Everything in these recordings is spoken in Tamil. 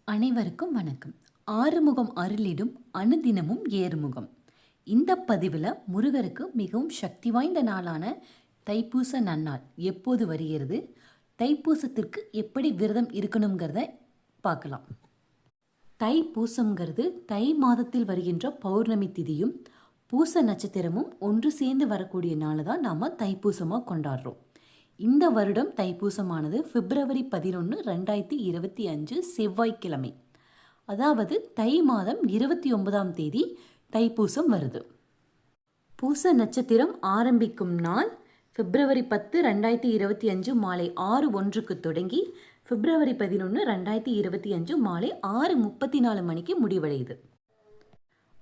அனைவருக்கும் வணக்கம். ஆறுமுகம் அருளிடும் அனுதினமும் ஏறுமுகம். இந்த பதிவில் முருகருக்கு மிகவும் சக்தி வாய்ந்த நாளான தைப்பூச நன்னாள் எப்போது வருகிறது, தைப்பூசத்திற்கு எப்படி விரதம் இருக்கணுங்கிறத பார்க்கலாம். தைப்பூசங்கிறது தை மாதத்தில் வருகின்ற பௌர்ணமி திதியும் பூச நட்சத்திரமும் ஒன்று சேர்ந்து வரக்கூடிய நாளை தான் நாம் தைப்பூசமாக கொண்டாடுறோம். இந்த வருடம் தைப்பூசமானது பிப்ரவரி 11, 2025 செவ்வாய்க்கிழமை, அதாவது தை மாதம் 29ஆம் தேதி தைப்பூசம் வருது. பூச நட்சத்திரம் ஆரம்பிக்கும் நாள் பிப்ரவரி 10, 2025 மாலை 6:01 தொடங்கி பிப்ரவரி 11, 2025 மாலை 6:34 மணிக்கு முடிவடையுது.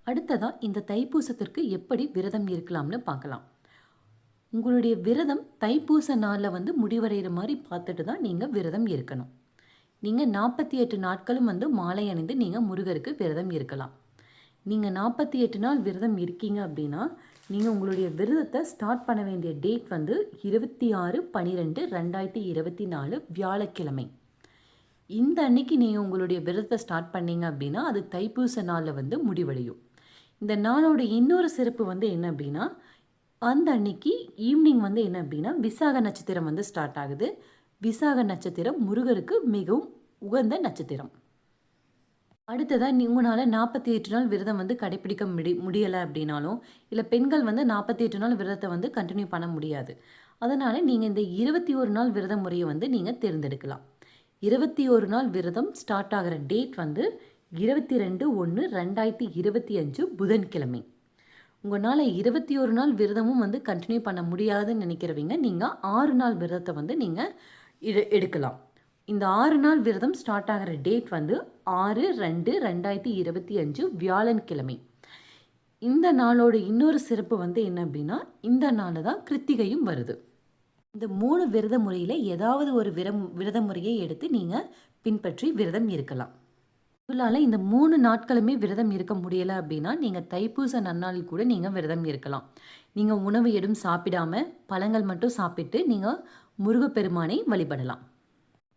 அடுத்ததாக இந்த தைப்பூசத்திற்கு எப்படி விரதம் இருக்கலாம்னு பார்க்கலாம். உங்களுடைய விரதம் தைப்பூச நாளில் முடிவடைகிற மாதிரி பார்த்துட்டு தான் நீங்கள் விரதம் இருக்கணும். நீங்கள் 48 நாட்களும் மாலை அணிந்து நீங்கள் முருகருக்கு விரதம் இருக்கலாம். நீங்கள் 48 நாள் விரதம் இருக்கீங்க அப்படின்னா நீங்கள் உங்களுடைய விரதத்தை ஸ்டார்ட் பண்ண வேண்டிய டேட் 26/12/2024 வியாழக்கிழமை. இந்த அன்னைக்கு நீங்கள் உங்களுடைய விரதத்தை ஸ்டார்ட் பண்ணீங்க அப்படின்னா அது தைப்பூச நாளில் முடிவடையும். இந்த நாளோட இன்னொரு சிறப்பு என்ன அப்படின்னா, அந்த அன்னைக்கு ஈவினிங் என்ன அப்படின்னா விசாக நட்சத்திரம் ஸ்டார்ட் ஆகுது. விசாக நட்சத்திரம் முருகருக்கு மிகவும் உகந்த நட்சத்திரம். அடுத்ததாக உங்களால் 48 நாள் விரதம் கடைப்பிடிக்க முடியலை அப்படின்னாலும், இல்லை பெண்கள் 48 நாள் விரதத்தை கண்டினியூ பண்ண முடியாது. அதனால் நீங்கள் இந்த 21 நாள் விரத முறையை நீங்கள் தேர்ந்தெடுக்கலாம். 21 நாள் விரதம் ஸ்டார்ட் ஆகிற டேட் 22/1/2025 புதன்கிழமை. உங்களால் 21 நாள் விரதமும் கண்டினியூ பண்ண முடியாதுன்னு நினைக்கிறவங்க நீங்கள் 6 நாள் விரதத்தை நீங்கள் எடுக்கலாம். இந்த 6 நாள் விரதம் ஸ்டார்ட் ஆகிற டேட் 6/2/2025 வியாழன்கிழமை. இந்த நாளோட இன்னொரு சிறப்பு என்ன அப்படின்னா, இந்த நாள் தான் கிருத்திகையும் வருது. இந்த 3 விரத முறையில் ஏதாவது ஒரு விரத முறையை எடுத்து நீங்கள் பின்பற்றி விரதம் இருக்கலாம். உங்களால் இந்த 3 நாட்களுமே விரதம் இருக்க முடியலை அப்படின்னா நீங்கள் தைப்பூச நன்னாளில் கூட நீங்கள் விரதம் இருக்கலாம். நீங்கள் உணவு எதுவும் சாப்பிடாம பழங்கள் மட்டும் சாப்பிட்டு நீங்கள் முருகப்பெருமானை வழிபடலாம்.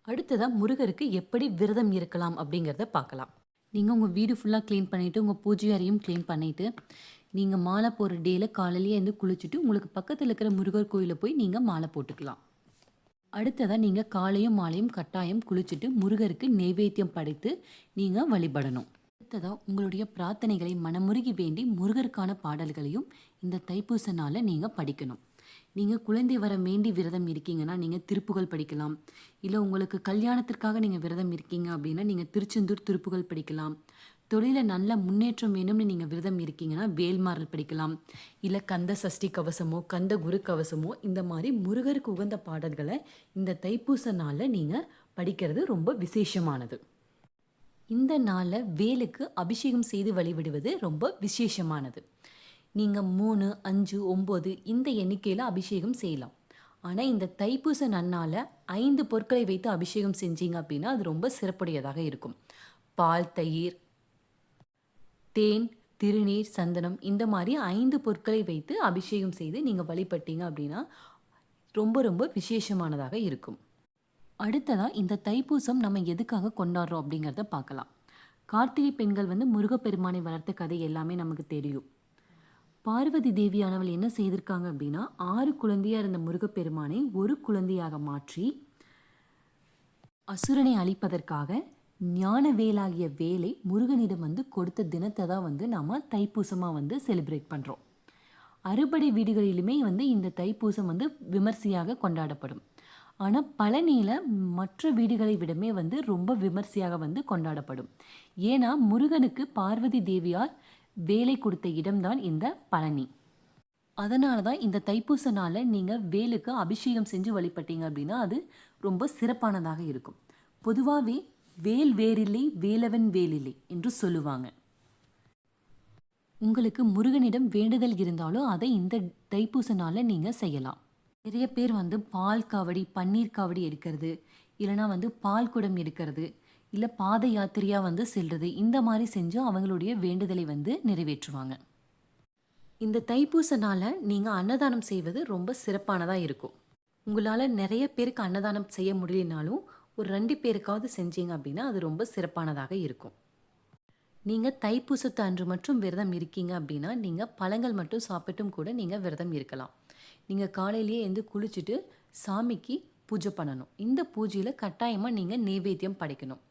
அடுத்ததாக முருகருக்கு எப்படி விரதம் இருக்கலாம் அப்படிங்கிறத பார்க்கலாம். நீங்கள் உங்கள் வீடு ஃபுல்லாக க்ளீன் பண்ணிவிட்டு உங்கள் பூஜை அறையும் க்ளீன் பண்ணிவிட்டு நீங்கள் மாலை போகிற டேயில் காலையிலேயே குளிச்சுட்டு உங்களுக்கு பக்கத்தில் இருக்கிற முருகர் கோயிலில் போய் நீங்கள் மாலை போட்டுக்கலாம். அடுத்ததாக நீங்கள் காலையும் மாலையும் கட்டாயம் குளிச்சுட்டு முருகருக்கு நெய்வேத்தியம் படைத்து நீங்கள் வழிபடணும். அடுத்ததாக உங்களுடைய பிரார்த்தனைகளை மனமுருகி வேண்டி முருகருக்கான பாடல்களையும் இந்த தைப்பூச நாளில் நீங்கள் படிக்கணும். நீங்கள் குழந்தை வர வேண்டி விரதம் இருக்கீங்கன்னா நீங்கள் திருப்புகள் படிக்கலாம். இல்லை உங்களுக்கு கல்யாணத்திற்காக நீங்கள் விரதம் இருக்கீங்க அப்படின்னா நீங்கள் திருச்செந்தூர் திருப்புகள் படிக்கலாம். தொழிலில் நல்ல முன்னேற்றம் வேணும்னு நீங்கள் விரதம் இருக்கீங்கன்னா வேல்மாறல் படிக்கலாம். இல்லை கந்த சஷ்டி கவசமோ கந்த குரு கவசமோ இந்த மாதிரி முருகருக்கு உகந்த பாடல்களை இந்த தைப்பூச நாளில் நீங்கள் படிக்கிறது ரொம்ப விசேஷமானது. இந்த நாளில் வேலுக்கு அபிஷேகம் செய்து வழிபடுவது ரொம்ப விசேஷமானது. நீங்கள் 3, 5, 9 இந்த எண்ணிக்கையில் அபிஷேகம் செய்யலாம். ஆனால் இந்த தைப்பூச நன்னால 5 பொருட்களை வைத்து அபிஷேகம் செஞ்சீங்க அப்படின்னா அது ரொம்ப சிறப்புடையதாக இருக்கும். பால், தயிர், தேன், திருநீர், சந்தனம் இந்த மாதிரி 5 பொருட்களை வைத்து அபிஷேகம் செய்து நீங்கள் வழிபட்டீங்க அப்படின்னா ரொம்ப ரொம்ப விசேஷமானதாக இருக்கும். அடுத்ததாக இந்த தைப்பூசம் நம்ம எதுக்காக கொண்டாடுறோம் அப்படிங்கிறத பார்க்கலாம். கார்த்திகை பெண்கள் முருகப்பெருமானை வளர்த்த கதை எல்லாமே நமக்கு தெரியும். பார்வதி தேவியானவள் என்ன செய்திருக்காங்க அப்படின்னா 6 குழந்தையாக இருந்த முருகப்பெருமானை ஒரு குழந்தையாக மாற்றி அசுரனை அழிப்பதற்காக ஞான வேலாகிய வேலை முருகனிடம் கொடுத்த தினத்தை தான் நாம் தைப்பூசமாக செலிப்ரேட் பண்ணுறோம். அறுபடை வீடுகளிலுமே இந்த தைப்பூசம் விமர்சையாக கொண்டாடப்படும். ஆனால் பழனியில் மற்ற வீடுகளை விடமே ரொம்ப விமர்சையாக கொண்டாடப்படும். ஏன்னா முருகனுக்கு பார்வதி தேவியார் வேலை கொடுத்த இடம்தான் இந்த பழனி. அதனால தான் இந்த தைப்பூச நாளில் நீங்கள் வேலுக்கு அபிஷேகம் செஞ்சு வழிபட்டீங்க அப்படின்னா அது ரொம்ப சிறப்பானதாக இருக்கும். பொதுவாகவே வேல் வேறில்லை வேலவன் வேலில்லை என்று சொல்லுவாங்க. உங்களுக்கு முருகனிடம் வேண்டுதல் இருந்தாலும் அதை இந்த தைப்பூச நாளில் நீங்கள் செய்யலாம். நிறைய பேர் பால் காவடி, பன்னீர் காவடி எடுக்கிறது, இல்லைனா பால் குடம் எடுக்கிறது, இல்லை பாத யாத்திரையாக செல்வது இந்த மாதிரி செஞ்சும் அவங்களுடைய வேண்டுதலை நிறைவேற்றுவாங்க. இந்த தைப்பூச நாளில் நீங்கள் அன்னதானம் செய்வது ரொம்ப சிறப்பானதாக இருக்கும். உங்களால் நிறைய பேருக்கு அன்னதானம் செய்ய முடியலனாலும் ஒரு 2 பேருக்காவது செஞ்சீங்க அப்படின்னா அது ரொம்ப சிறப்பானதாக இருக்கும். நீங்கள் தைப்பூசத்து அன்று மட்டும் விரதம் இருக்கீங்க அப்படின்னா நீங்கள் பழங்கள் மட்டும் சாப்பிட்டும் கூட நீங்கள் விரதம் இருக்கலாம். நீங்கள் காலையிலேயே எழுந்து குளிச்சுட்டு சாமிக்கு பூஜை பண்ணணும். இந்த பூஜையில் கட்டாயமாக நீங்கள் நெய்வேத்தியம் படைக்கணும்.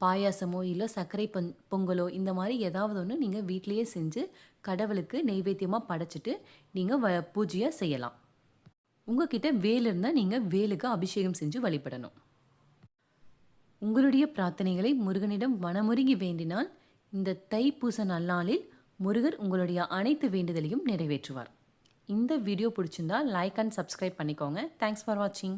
பாயாசமோ இல்லை சர்க்கரை பொங்கலோ இந்த மாதிரி ஏதாவது ஒன்று நீங்கள் வீட்டிலையே செஞ்சு கடவுளுக்கு நெய்வேத்தியமாக படைச்சிட்டு நீங்கள் பூஜையை செய்யலாம். உங்ககிட்ட வேல் இருந்தால் நீங்கள் வேலுக்கு அபிஷேகம் செஞ்சு வழிபடணும். உங்களுடைய பிரார்த்தனைகளை முருகனிடம் மனமுருகி வேண்டினால் இந்த தைப்பூச நன்னாளில் முருகர் உங்களுடைய அனைத்து வேண்டுதலையும் நிறைவேற்றுவார். இந்த வீடியோ பிடிச்சிருந்தா லைக் அண்ட் சப்ஸ்கிரைப் பண்ணிக்கோங்க. தேங்க்ஸ் ஃபார் வாட்சிங்.